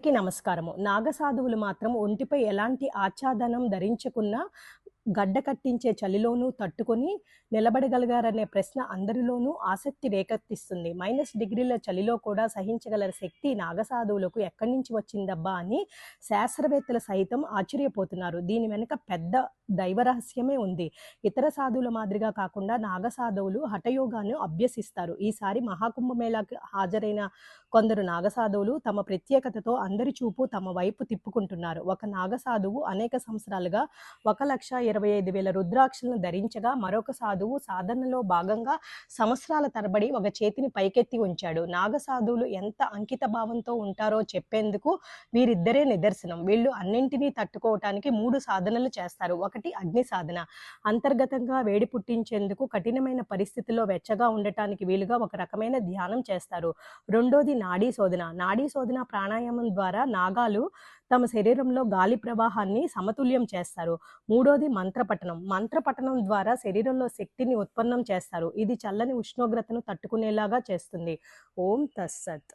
అందరికీ నమస్కారము. నాగసాధువులు మాత్రం ఒంటిపై ఎలాంటి ఆచ్ఛాదనం ధరించకున్నా గడ్డ కట్టించే చలిలోనూ తట్టుకొని నిలబడగలిగారనే ప్రశ్న అందరిలోనూ ఆసక్తి రేకెత్తిస్తుంది. -డిగ్రీల చలిలో కూడా సహించగల శక్తి నాగసాధువులకు ఎక్కడి నుంచి వచ్చిందబ్బా అని శాస్త్రవేత్తలు సైతం ఆశ్చర్యపోతున్నారు. దీని వెనుక పెద్ద దైవరహస్యమే ఉంది. ఇతర సాధువుల మాదిరిగా కాకుండా నాగసాధువులు హఠయోగాన్ని అభ్యసిస్తారు. ఈసారి మహాకుంభమేళాకి హాజరైన కొందరు నాగసాధువులు తమ ప్రత్యేకతతో అందరి చూపు తమ వైపు తిప్పుకుంటున్నారు. ఒక నాగసాధువు అనేక సంవత్సరాలుగా 1,25,000 రుద్రాక్షలను ధరించగా, మరొక సాధువు సాధనలో భాగంగా సంవత్సరాల తరబడి ఒక చేతిని పైకెత్తి ఉంచాడు. నాగసాధువులు ఎంత అంకిత భావంతో ఉంటారో చెప్పేందుకు వీరిద్దరే నిదర్శనం. వీళ్ళు అన్నింటినీ తట్టుకోవటానికి 3 సాధనలు చేస్తారు. ఒకటి అగ్ని సాధన. అంతర్గతంగా వేడి పుట్టించేందుకు కఠినమైన పరిస్థితుల్లో వెచ్చగా ఉండటానికి వీలుగా ఒక రకమైన ధ్యానం చేస్తారు. రెండోది నాడీ శోధన. నాడీ శోధన ప్రాణాయామం ద్వారా నాగాలు తమ శరీరంలో గాలి ప్రవాహాన్ని సమతుల్యం చేస్తారు. మూడోది మంత్రపఠనం. మంత్రపఠనం ద్వారా శరీరంలో శక్తిని ఉత్పన్నం చేస్తారు. ఇది చల్లని ఉష్ణోగ్రతను తట్టుకునేలాగా చేస్తుంది. ఓం తస్సత్.